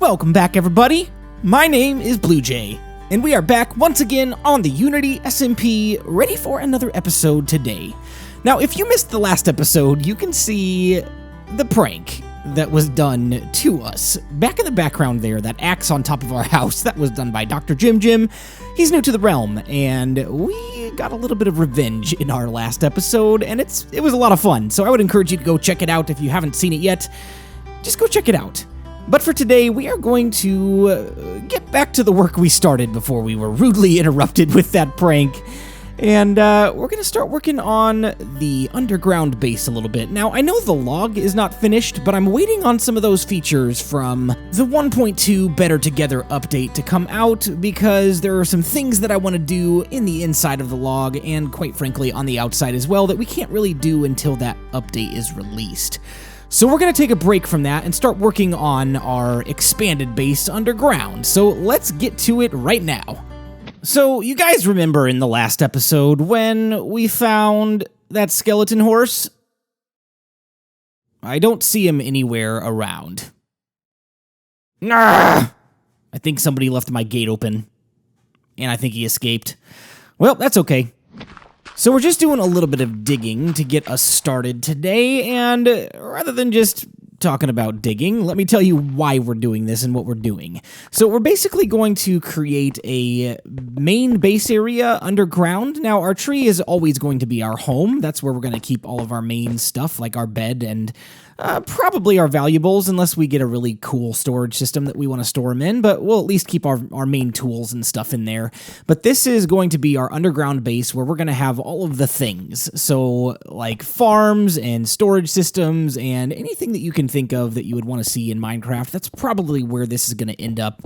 Welcome back, everybody. My name is BluJay, and we are back once again on the Unity SMP, ready for another episode today. Now, if you missed the last episode, you can see the prank that was done to us. Back in the background there, that axe on top of our house, that was done by DrJimJim. He's new to the realm, and we got a little bit of revenge in our last episode, and it was a lot of fun, so I would encourage you to go check it out if you haven't seen it yet. Just go check it out. But for today, we are going to get back to the work we started before we were rudely interrupted with that prank. And we're going to start working on the underground base a little bit. Now, I know the log is not finished, but I'm waiting on some of those features from the 1.2 Better Together update to come out, because there are some things that I want to do in the inside of the log, and quite frankly on the outside as well, that we can't really do until that update is released. So we're going to take a break from that and start working on our expanded base underground. So let's get to it right now. So you guys remember in the last episode when we found that skeleton horse? I don't see him anywhere around. I think somebody left my gate open, and I think he escaped. Well, that's okay. So we're just doing a little bit of digging to get us started today, and rather than just talking about digging, let me tell you why we're doing this and what we're doing. So we're basically going to create a main base area underground. Now, our tree is always going to be our home. That's where we're going to keep all of our main stuff, like our bed and probably our valuables, unless we get a really cool storage system that we want to store them in, but we'll at least keep our main tools and stuff in there. But this is going to be our underground base where we're going to have all of the things. So like farms and storage systems and anything that you can think of that you would want to see in Minecraft. That's probably where this is going to end up,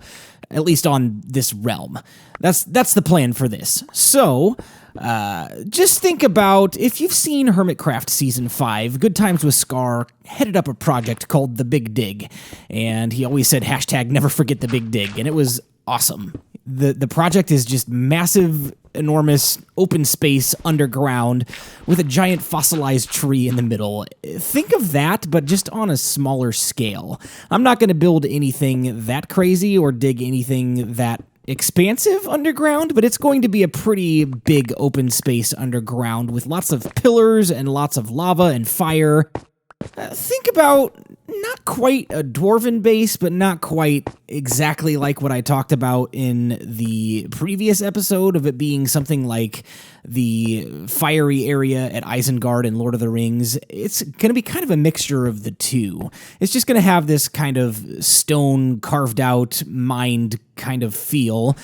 at least on this realm. That's the plan for this. So just think about, if you've seen Hermitcraft Season 5, Good Times with Scar headed up a project called The Big Dig, and he always said hashtag never forget the Big Dig, and it was awesome. The project is just massive, enormous open space underground with a giant fossilized tree in the middle. Think of that, but just on a smaller scale. I'm not going to build anything that crazy or dig anything that expansive underground, but it's going to be a pretty big open space underground with lots of pillars and lots of lava and fire. Think about not quite a dwarven base, but not quite exactly like what I talked about in the previous episode of it being something like the fiery area at Isengard in Lord of the Rings. It's going to be kind of a mixture of the two. It's just going to have this kind of stone carved out mined kind of feel,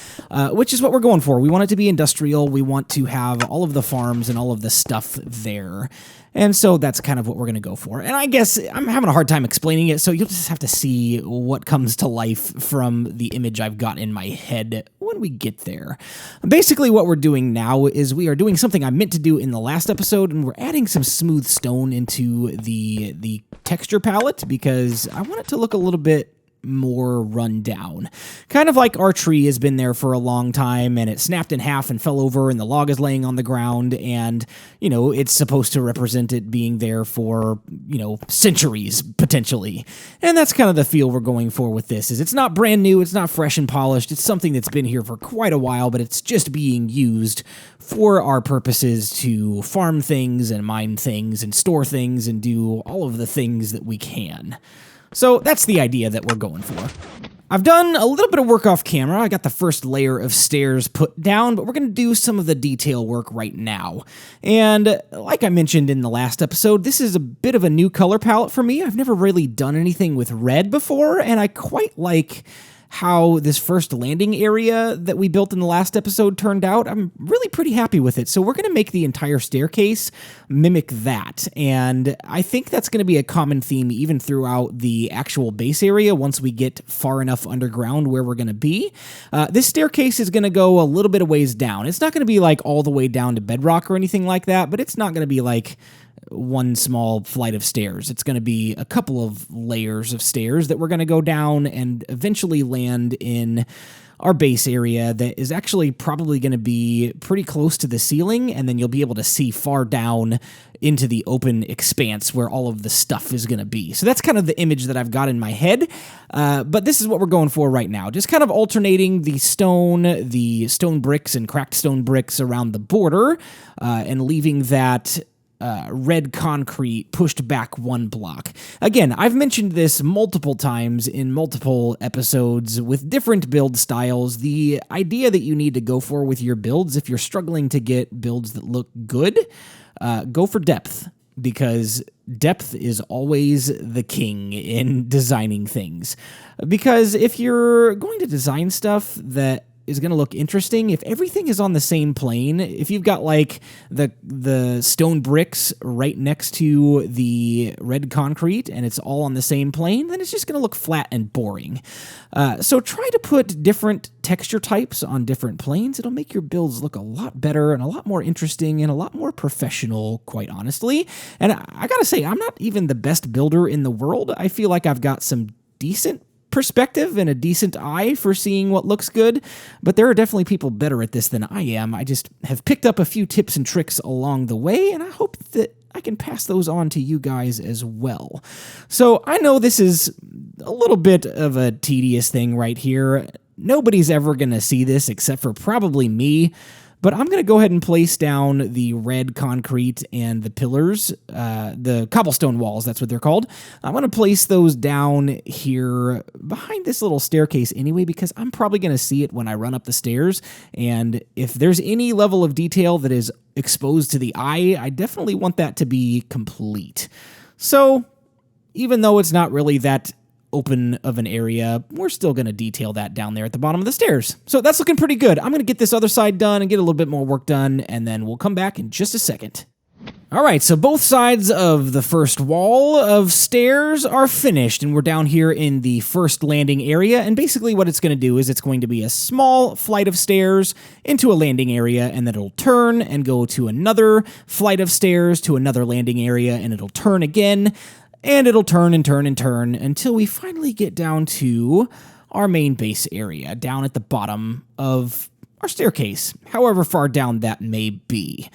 which is what we're going for. We want it to be industrial. We want to have all of the farms and all of the stuff there. And so that's kind of what we're going to go for. And I guess I'm having a hard time explaining it, so you'll just have to see what comes to life from the image I've got in my head when we get there. Basically, what we're doing now is we are doing something I meant to do in the last episode, and we're adding some smooth stone into the texture palette because I want it to look a little bit more run down. Kind of like our tree has been there for a long time and it snapped in half and fell over and the log is laying on the ground, and, you know, it's supposed to represent it being there for, you know, centuries, potentially. And that's kind of the feel we're going for with this, is it's not brand new, it's not fresh and polished, it's something that's been here for quite a while, but it's just being used for our purposes to farm things and mine things and store things and do all of the things that we can. So that's the idea that we're going for. I've done a little bit of work off camera. I got the first layer of stairs put down, but we're going to do some of the detail work right now. And like I mentioned in the last episode, this is a bit of a new color palette for me. I've never really done anything with red before, and I quite like how this first landing area that we built in the last episode turned out. I'm really pretty happy with it. So we're going to make the entire staircase mimic that. And I think that's going to be a common theme even throughout the actual base area once we get far enough underground where we're going to be. This staircase is going to go a little bit of ways down. It's not going to be like all the way down to bedrock or anything like that, but it's not going to be like one small flight of stairs. It's going to be a couple of layers of stairs that we're going to go down and eventually land in our base area that is actually probably going to be pretty close to the ceiling, and then you'll be able to see far down into the open expanse where all of the stuff is going to be. So that's kind of the image that I've got in my head, but this is what we're going for right now. Just kind of alternating the stone bricks and cracked stone bricks around the border, and leaving that red concrete pushed back one block. Again, I've mentioned this multiple times in multiple episodes with different build styles. The idea that you need to go for with your builds, if you're struggling to get builds that look good, go for depth, because depth is always the king in designing things. Because if you're going to design stuff that is going to look interesting, if everything is on the same plane, if you've got like the stone bricks right next to the red concrete and it's all on the same plane, then it's just going to look flat and boring. So try to put different texture types on different planes. It'll make your builds look a lot better and a lot more interesting and a lot more professional, quite honestly. And I gotta say, I'm not even the best builder in the world. I feel like I've got some decent perspective and a decent eye for seeing what looks good, but there are definitely people better at this than I am. I just have picked up a few tips and tricks along the way, and I hope that I can pass those on to you guys as well. So I know this is a little bit of a tedious thing right here. Nobody's ever going to see this except for probably me. But I'm going to go ahead and place down the red concrete and the pillars, the cobblestone walls, that's what they're called. I'm going to place those down here behind this little staircase anyway, because I'm probably going to see it when I run up the stairs. And if there's any level of detail that is exposed to the eye, I definitely want that to be complete. So even though it's not really that open of an area, we're still going to detail that down there at the bottom of the stairs. So that's looking pretty good. I'm going to get this other side done and get a little bit more work done, and then we'll come back in just a second. All right, so both sides of the first wall of stairs are finished, and we're down here in the first landing area, and basically what it's going to do is it's going to be a small flight of stairs into a landing area, and then it'll turn and go to another flight of stairs to another landing area, and it'll turn again, and it'll turn and turn and turn until we finally get down to our main base area, down at the bottom of our staircase, however far down that may be.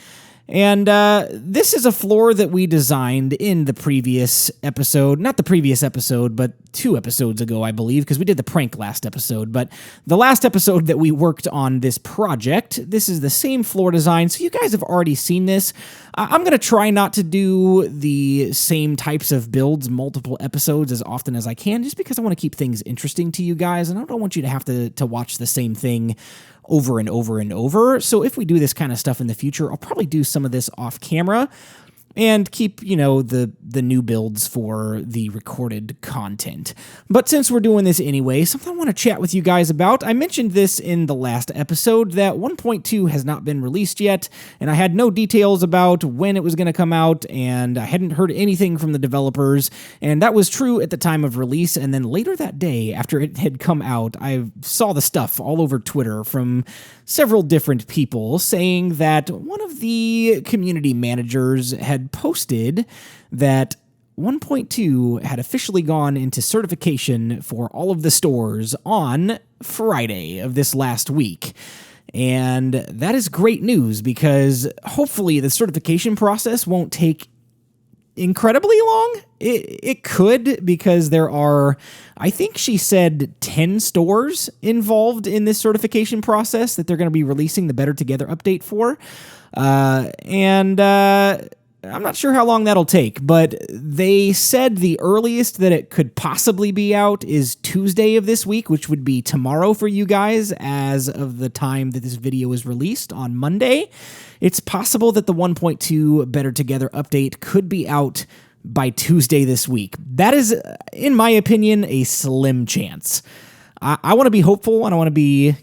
And this is a floor that we designed in the previous episode. Not the previous episode, but 2 episodes ago, I believe, because we did the prank last episode. But the last episode that we worked on this project, this is the same floor design, so you guys have already seen this. I'm going to try not to do the same types of builds multiple episodes as often as I can, just because I want to keep things interesting to you guys, and I don't want you to have to watch the same thing over and over and over. So if we do this kind of stuff in the future, I'll probably do some of this off camera and keep, you know, the new builds for the recorded content. But since we're doing this anyway, something I want to chat with you guys about. I mentioned this in the last episode that 1.2 has not been released yet, and I had no details about when it was going to come out, and I hadn't heard anything from the developers, and that was true at the time of release. And then later that day, after it had come out, I saw the stuff all over Twitter from several different people saying that one of the community managers had posted that 1.2 had officially gone into certification for all of the stores on Friday of this last week. And that is great news, because hopefully the certification process won't take incredibly long. It could, because there are, I think she said 10 stores involved in this certification process that they're going to be releasing the Better Together update for. And I'm not sure how long that'll take, but they said the earliest that it could possibly be out is Tuesday of this week, which would be tomorrow for you guys as of the time that this video is released on Monday. It's possible that the 1.2 Better Together update could be out by Tuesday this week. That is, in my opinion, a slim chance. I want to be hopeful and I want to be,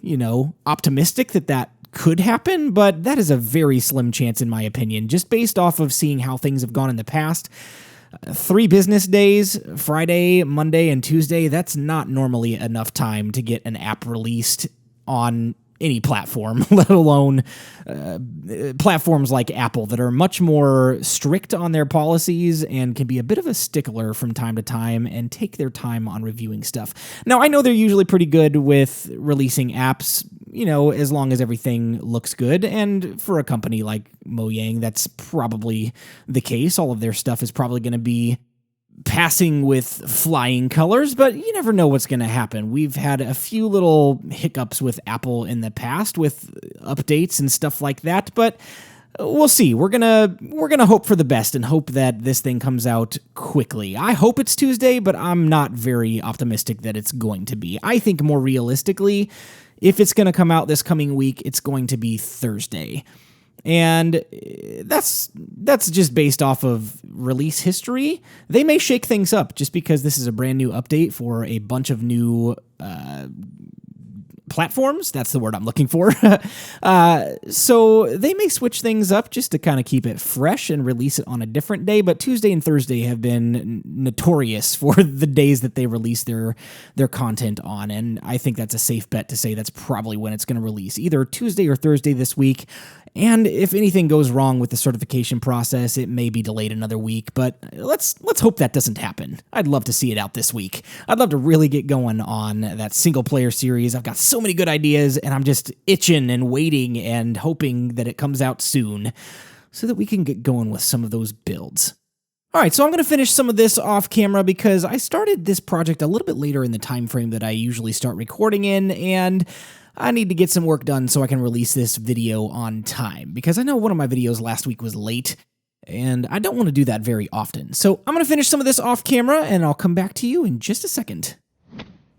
optimistic that could happen, but that is a very slim chance in my opinion, just based off of seeing how things have gone in the past. 3 business days, Friday, Monday, and Tuesday, that's not normally enough time to get an app released on any platform, let alone platforms like Apple that are much more strict on their policies and can be a bit of a stickler from time to time and take their time on reviewing stuff. Now, I know they're usually pretty good with releasing apps, as long as everything looks good, and for a company like Mojang, that's probably the case. All of their stuff is probably going to be passing with flying colors, but you never know what's going to happen. We've had a few little hiccups with Apple in the past with updates and stuff like that, but we'll see. We're gonna hope for the best and hope that this thing comes out quickly. I hope it's Tuesday, but I'm not very optimistic that it's going to be. I think more realistically, if it's going to come out this coming week, it's going to be Thursday. And that's just based off of release history. They may shake things up just because this is a brand new update for a bunch of new platforms. That's the word I'm looking for. So they may switch things up just to kind of keep it fresh and release it on a different day. But Tuesday and Thursday have been notorious for the days that they release their content on. And I think that's a safe bet to say that's probably when it's going to release, either Tuesday or Thursday this week. And if anything goes wrong with the certification process, it may be delayed another week, but let's hope that doesn't happen. I'd love to see it out this week. I'd love to really get going on that single-player series. I've got so many good ideas, and I'm just itching and waiting and hoping that it comes out soon so that we can get going with some of those builds. All right, so I'm going to finish some of this off camera because I started this project a little bit later in the time frame that I usually start recording in, and I need to get some work done so I can release this video on time, because I know one of my videos last week was late, and I don't want to do that very often. So I'm going to finish some of this off camera, and I'll come back to you in just a second.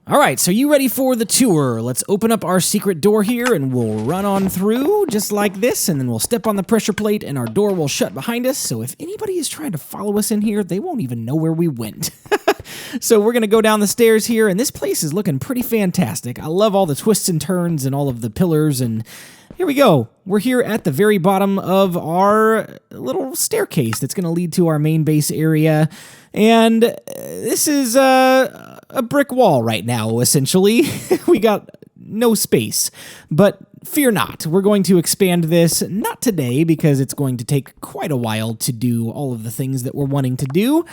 All right, so you ready for the tour? Let's open up our secret door here, and we'll run on through just like this, and then we'll step on the pressure plate, and our door will shut behind us, so if anybody is trying to follow us in here, they won't even know where we went. So we're going to go down the stairs here, and this place is looking pretty fantastic. I love all the twists and turns and all of the pillars, and here we go. We're here at the very bottom of our little staircase that's going to lead to our main base area, and this is a brick wall right now, essentially. We got no space, but fear not. We're going to expand this, not today, because it's going to take quite a while to do all of the things that we're wanting to do,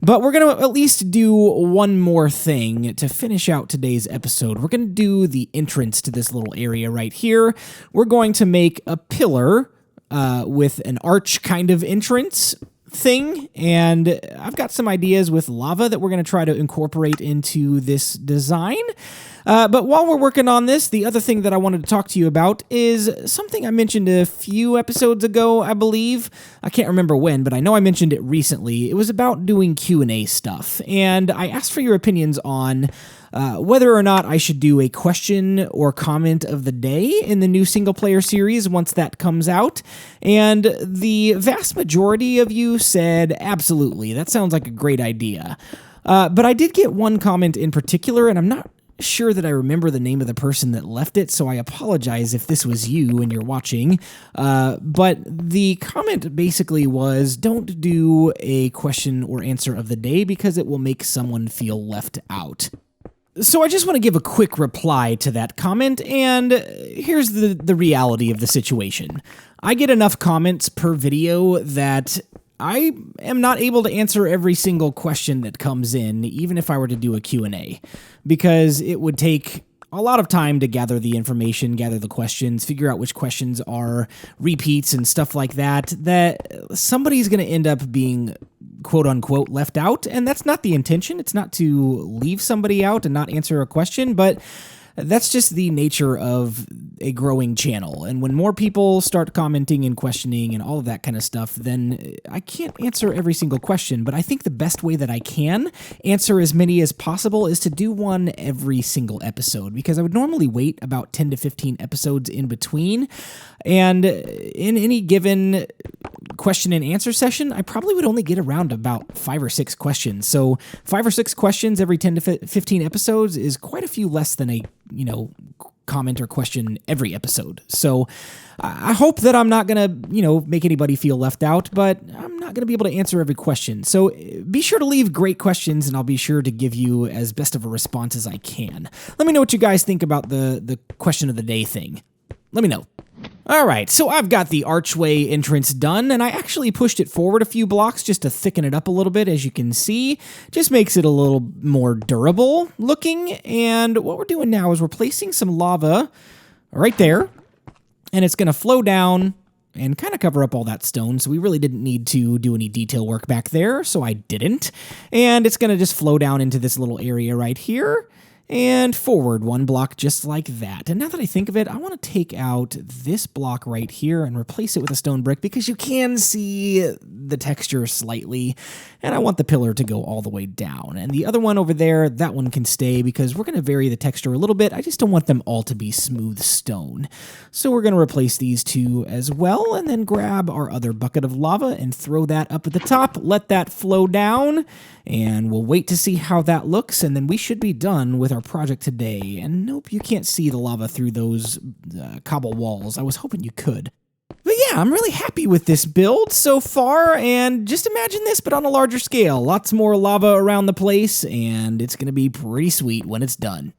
but we're going to at least do one more thing to finish out today's episode. We're going to do the entrance to this little area right here. We're going to make a pillar with an arch kind of entrance thing, and I've got some ideas with lava that we're going to try to incorporate into this design. But while we're working on this, the other thing that I wanted to talk to you about is something I mentioned a few episodes ago, I believe. I can't remember when, but I know I mentioned it recently. It was about doing Q&A stuff, and I asked for your opinions on whether or not I should do a question or comment of the day in the new single-player series once that comes out, and the vast majority of you said, absolutely, that sounds like a great idea. But I did get one comment in particular, and I'm not sure that I remember the name of the person that left it, so I apologize if this was you and you're watching. But the comment basically was, don't do a question or answer of the day because it will make someone feel left out. So I just want to give a quick reply to that comment, and here's the reality of the situation. I get enough comments per video that I am not able to answer every single question that comes in, even if I were to do a Q&A, because it would take a lot of time to gather the information, gather the questions, figure out which questions are repeats and stuff like that, that somebody's going to end up being quote-unquote left out, and that's not the intention. It's not to leave somebody out and not answer a question, but that's just the nature of a growing channel. And when more people start commenting and questioning and all of that kind of stuff, then I can't answer every single question. But I think the best way that I can answer as many as possible is to do one every single episode, because I would normally wait about 10 to 15 episodes in between. And in any given question and answer session, I probably would only get around about 5 or 6 questions. So 5 or 6 questions every 10 to 15 episodes is quite a few less than a comment or question every episode. So I hope that I'm not going to, make anybody feel left out, but I'm not going to be able to answer every question. So be sure to leave great questions, and I'll be sure to give you as best of a response as I can. Let me know what you guys think about the question of the day thing. let me know. All right, so I've got the archway entrance done, and I actually pushed it forward a few blocks just to thicken it up a little bit, as you can see. Just makes it a little more durable looking, and what we're doing now is we're placing some lava right there, and it's going to flow down and kind of cover up all that stone, so we really didn't need to do any detail work back there, so I didn't. And it's going to just flow down into this little area right here, and forward one block just like that. And now that I think of it, I want to take out this block right here and replace it with a stone brick because you can see the texture slightly, and I want the pillar to go all the way down. And the other one over there, that one can stay because we're going to vary the texture a little bit. I just don't want them all to be smooth stone. So we're going to replace these two as well, and then grab our other bucket of lava and throw that up at the top, let that flow down, and we'll wait to see how that looks, and then we should be done with our project today. And nope, you can't see the lava through those cobble walls. I was hoping you could. But yeah, I'm really happy with this build so far, and just imagine this, but on a larger scale. Lots more lava around the place, and it's going to be pretty sweet when it's done.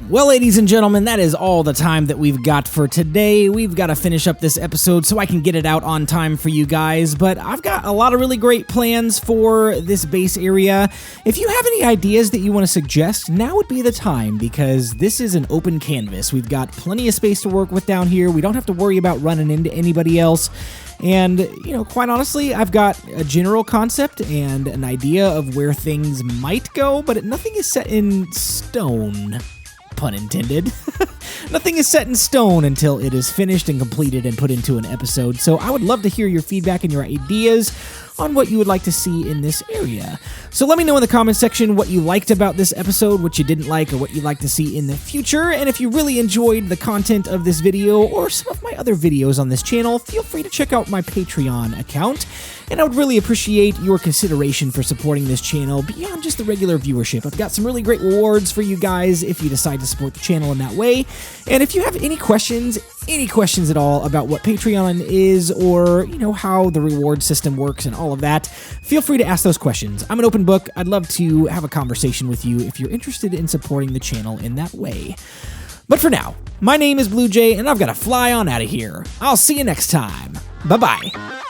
Well, ladies and gentlemen, that is all the time that we've got for today. We've got to finish up this episode so I can get it out on time for you guys, but I've got a lot of really great plans for this base area. If you have any ideas that you want to suggest, now would be the time, because this is an open canvas. We've got plenty of space to work with down here. We don't have to worry about running into anybody else. And, you know, quite honestly, I've got a general concept and an idea of where things might go, but nothing is set in stone. Pun intended. Nothing is set in stone until it is finished and completed and put into an episode, so I would love to hear your feedback and your ideas on what you would like to see in this area. So let me know in the comments section what you liked about this episode, what you didn't like, or what you'd like to see in the future. And if you really enjoyed the content of this video or some of my other videos on this channel, feel free to check out my Patreon account. And I would really appreciate your consideration for supporting this channel beyond just the regular viewership. I've got some really great rewards for you guys if you decide to support the channel in that way. And if you have any questions at all about what Patreon is, or, you know, how the reward system works and all of that, feel free to ask those questions. I'm an open book. I'd love to have a conversation with you if you're interested in supporting the channel in that way. But for now, my name is BluJay, and I've got to fly on out of here. I'll see you next time. Bye-bye.